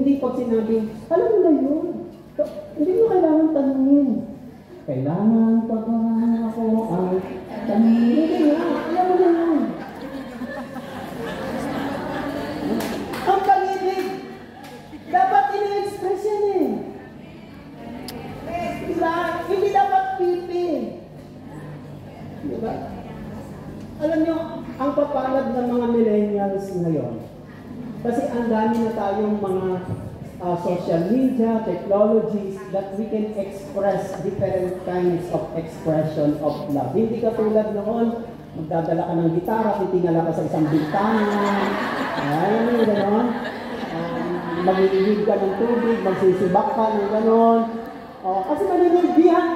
Hindi pag sinabi, alam mo na yun. Hindi mo kailangan tanungin. Kailangan pagkakaan ako ay tanungin. Hindi nga, alam mo na yun. Ang pag-ibig, dapat ina-express yan eh. Diba? Hindi dapat pipi. Diba? Alam nyo, ang papalad ng mga millennials ngayon, kasi ang dami na tayong mga social media, technologies that we can express different kinds of expression of love. Hindi ka tulad noon, magdadala ka ng gitara, titingala ka sa isang bintana, ayan yung gano'n. Mag-iigib ka ng tubig, magsisibak ka ng gano'n. Kasi maninilbihan